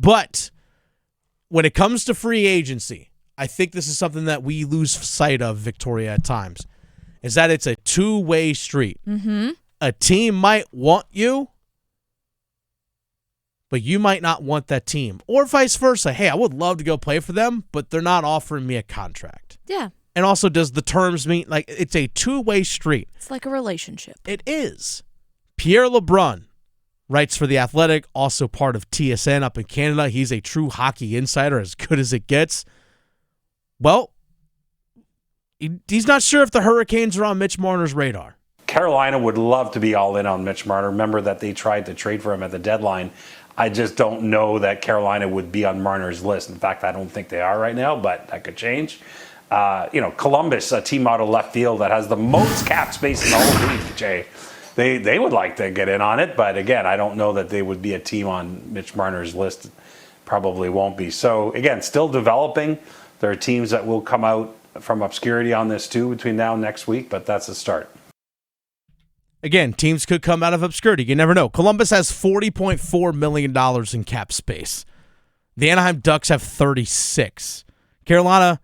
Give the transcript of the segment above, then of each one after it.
But when it comes to free agency, I think this is something that we lose sight of, Victoria, at times, is that it's a two-way street. Mm-hmm. A team might want you, but you might not want that team. Or vice versa. Hey, I would love to go play for them, but they're not offering me a contract. Yeah. And also, does the terms mean, like, it's a two-way street. It's like a relationship. It is. Pierre LeBrun writes for The Athletic, also part of TSN up in Canada. He's a true hockey insider, as good as it gets. Well, he's not sure if the Hurricanes are on Mitch Marner's radar. Carolina would love to be all in on Mitch Marner. Remember that they tried to trade for him at the deadline. I just don't know that Carolina would be on Marner's list. In fact, I don't think they are right now, but that could change. Columbus, a team out of left field that has the most cap space in the whole league, Jay. They would like to get in on it, but again, I don't know that they would be a team on Mitch Marner's list. Probably won't be. So again, still developing. There are teams that will come out from obscurity on this too between now and next week, but that's a start. Again, teams could come out of obscurity. You never know. Columbus has $40.4 million in cap space. The Anaheim Ducks have 36. Carolina,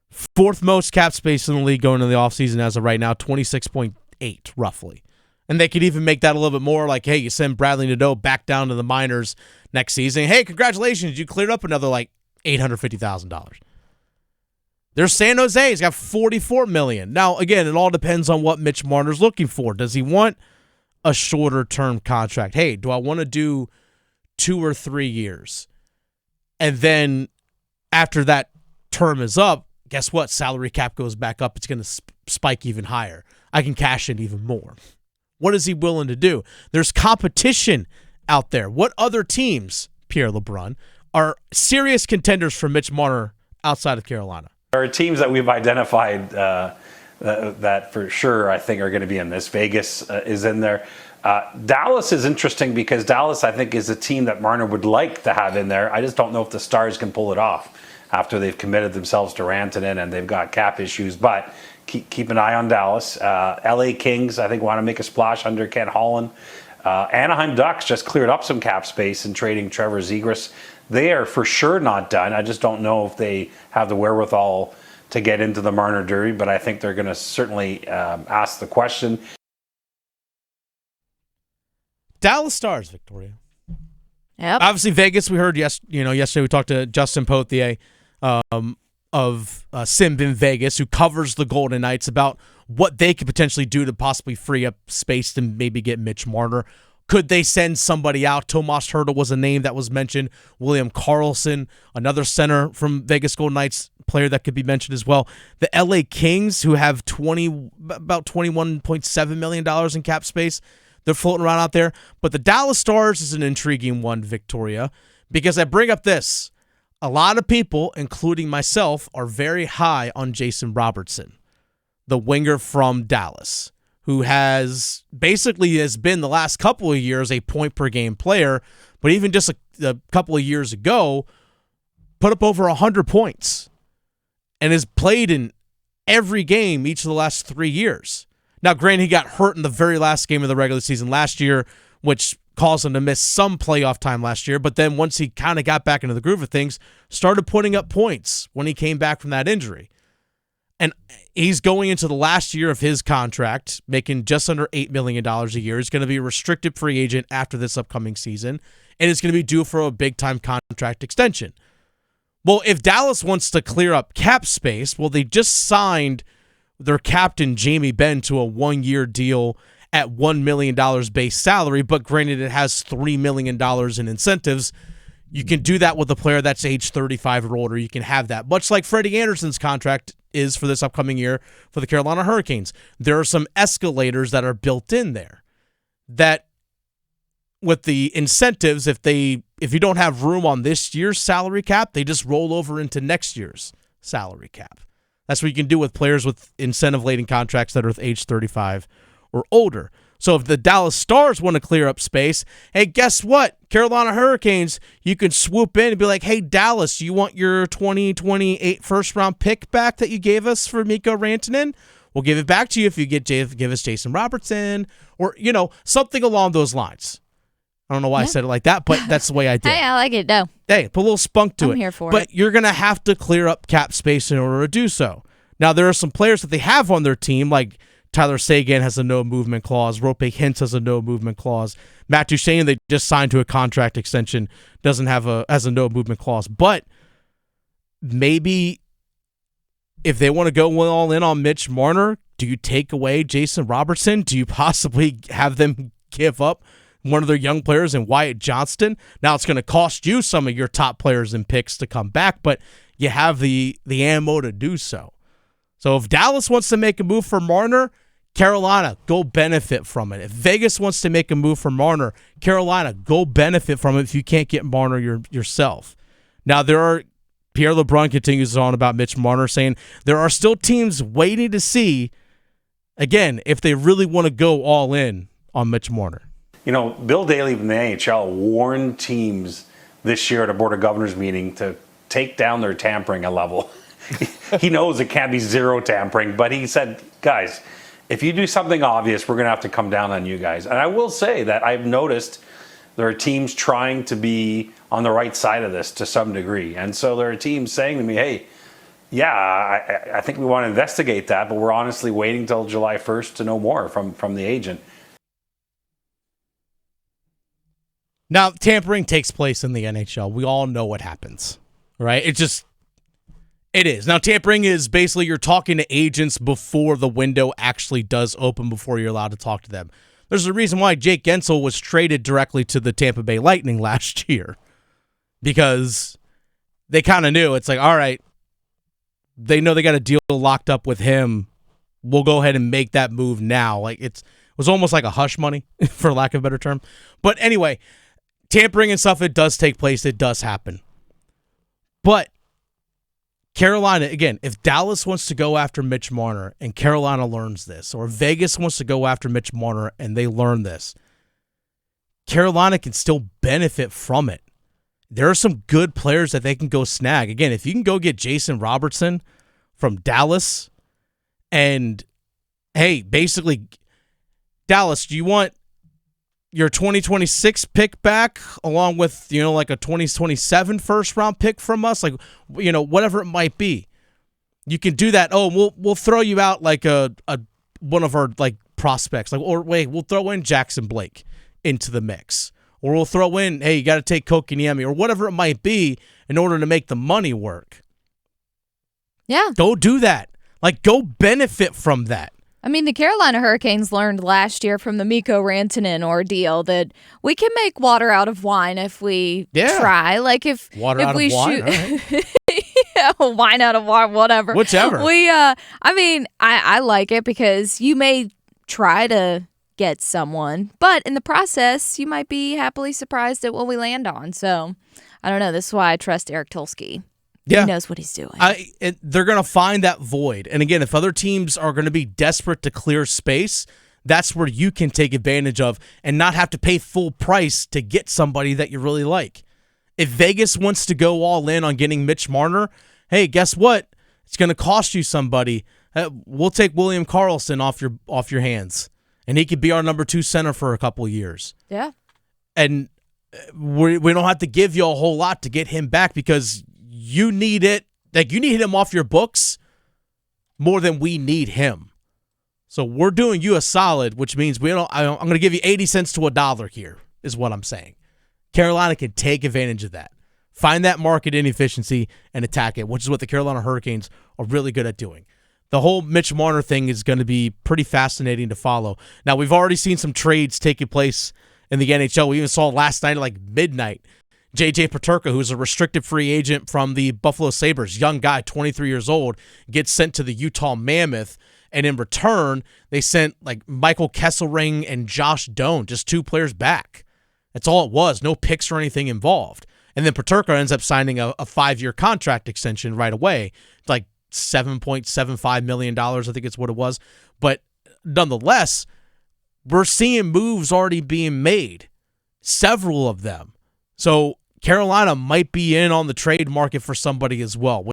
fourth most cap space in the league going into the offseason as of right now, 26.8 roughly. And they could even make that a little bit more like, hey, you send Bradley Nadeau back down to the minors next season. Hey, congratulations, you cleared up another like $850,000. There's San Jose. He's got $44 million. Now, again, it all depends on what Mitch Marner's looking for. Does he want a shorter-term contract? Hey, do I want to do 2 or 3 years? And then after that term is up, guess what? Salary cap goes back up. It's going to spike even higher. I can cash in even more. What is he willing to do? There's competition out there. What other teams, Pierre LeBrun, are serious contenders for Mitch Marner outside of Carolina? There are teams that we've identified that for sure I think are going to be in this. Vegas is in there. Dallas is interesting because Dallas, I think, is a team that Marner would like to have in there. I just don't know if the Stars can pull it off after they've committed themselves to Rantanen and they've got cap issues. But keep an eye on Dallas. LA Kings, I think, want to make a splash under Ken Holland. Anaheim Ducks just cleared up some cap space in trading Trevor Zegras. They are for sure not done. I just don't know if they have the wherewithal to get into the Marner Derby, but I think they're going to certainly ask the question. Dallas Stars, Victoria. Yep. Obviously, Vegas, we heard yesterday we talked to Justin Pothier of Simb in Vegas, who covers the Golden Knights, about what they could potentially do to possibly free up space to maybe get Mitch Marner. Could they send somebody out? Tomas Hertl was a name that was mentioned. William Karlsson, another center from Vegas Golden Knights player that could be mentioned as well. The LA Kings, who have about $21.7 million in cap space, they're floating around out there. But the Dallas Stars is an intriguing one, Victoria, because I bring up this. A lot of people, including myself, are very high on Jason Robertson, the winger from Dallas, who has been the last couple of years a point-per-game player, but even just a couple of years ago, put up over 100 points and has played in every game each of the last 3 years. Now, granted, he got hurt in the very last game of the regular season last year, which caused him to miss some playoff time last year, but then once he kind of got back into the groove of things, started putting up points when he came back from that injury. And he's going into the last year of his contract, making just under $8 million a year. He's going to be a restricted free agent after this upcoming season, and it's going to be due for a big-time contract extension. Well, if Dallas wants to clear up cap space, well, they just signed their captain, Jamie Benn, to a one-year deal at $1 million base salary, but granted it has $3 million in incentives. You can do that with a player that's age 35 or older. You can have that, much like Freddie Anderson's contract is for this upcoming year for the Carolina Hurricanes. There are some escalators that are built in there that with the incentives, if you don't have room on this year's salary cap, they just roll over into next year's salary cap. That's what you can do with players with incentive-laden contracts that are age 35 or older. So if the Dallas Stars want to clear up space, hey, guess what? Carolina Hurricanes, you can swoop in and be like, hey, Dallas, you want your 2028 first-round pick back that you gave us for Mikko Rantanen? We'll give it back to you if you give us Jason Robertson or, something along those lines. I don't know why I said it like that, but that's the way I did. Hey, I like it, though. Hey, put a little spunk to it. I'm here for but it. You're going to have to clear up cap space in order to do so. Now, there are some players that they have on their team, like Tyler Seguin has a no-movement clause. Rope Hintz has a no-movement clause. Matt Duchene, they just signed to a contract extension, has a no-movement clause. But maybe if they want to go all in on Mitch Marner, do you take away Jason Robertson? Do you possibly have them give up one of their young players in Wyatt Johnston? Now, it's going to cost you some of your top players and picks to come back, but you have the ammo to do so. So if Dallas wants to make a move for Marner, Carolina, go benefit from it. If Vegas wants to make a move for Marner, Carolina, go benefit from it if you can't get Marner yourself. Now, Pierre LeBrun continues on about Mitch Marner, saying there are still teams waiting to see, again, if they really want to go all in on Mitch Marner. You know, Bill Daly from the NHL warned teams this year at a Board of Governors meeting to take down their tampering a level. He knows it can't be zero tampering, but he said, guys, if you do something obvious, we're going to have to come down on you guys. And I will say that I've noticed there are teams trying to be on the right side of this to some degree. And so there are teams saying to me, hey, yeah, I think we want to investigate that, but we're honestly waiting till July 1st to know more from the agent. Now, tampering takes place in the NHL. We all know what happens, right? It is. Now, tampering is basically you're talking to agents before the window actually does open, before you're allowed to talk to them. There's a reason why Jake Gensel was traded directly to the Tampa Bay Lightning last year, because they kind of knew. It's like, all right, they know they got a deal locked up with him. We'll go ahead and make that move now. Like it was almost like a hush money, for lack of a better term. But anyway, tampering and stuff, it does take place. It does happen. But Carolina, again, if Dallas wants to go after Mitch Marner and Carolina learns this, or Vegas wants to go after Mitch Marner and they learn this, Carolina can still benefit from it. There are some good players that they can go snag. Again, if you can go get Jason Robertson from Dallas, and hey, basically, Dallas, do you want your 2026 pick back along with, like a 2027 first round pick from us? Like, whatever it might be. You can do that. Oh, we'll throw you out like a one of our like prospects. Like, or wait, we'll throw in Jackson Blake into the mix. Or we'll throw in, hey, you got to take Kokiniemi, or whatever it might be in order to make the money work. Yeah. Go do that. Like, go benefit from that. I mean, the Carolina Hurricanes learned last year from the Mikko Rantanen ordeal that we can make water out of wine if we try. Like if water if out we of wine, shoot, right. Yeah, wine out of wine, whatever. Whichever. I like it because you may try to get someone, but in the process, you might be happily surprised at what we land on. So, I don't know. This is why I trust Eric Tulsky. Yeah. He knows what he's doing. They're going to find that void. And again, if other teams are going to be desperate to clear space, that's where you can take advantage of and not have to pay full price to get somebody that you really like. If Vegas wants to go all in on getting Mitch Marner, hey, guess what? It's going to cost you somebody. We'll take William Karlsson off your hands, and he could be our number 2 center for a couple of years. Yeah. And we don't have to give you a whole lot to get him back, because you need it. Like, you need him off your books more than we need him. So we're doing you a solid, which means I'm going to give you 80 cents to $1 here, is what I'm saying. Carolina can take advantage of that. Find that market inefficiency and attack it, which is what the Carolina Hurricanes are really good at doing. The whole Mitch Marner thing is going to be pretty fascinating to follow. Now, we've already seen some trades taking place in the NHL. We even saw last night at like midnight, J.J. Peterka, who's a restricted free agent from the Buffalo Sabres, young guy, 23 years old, gets sent to the Utah Mammoth. And in return, they sent like Michael Kesselring and Josh Doan, just 2 players back. That's all it was. No picks or anything involved. And then Peterka ends up signing a 5-year contract extension right away. It's like $7.75 million, I think it's what it was. But nonetheless, we're seeing moves already being made, several of them. So Carolina might be in on the trade market for somebody as well.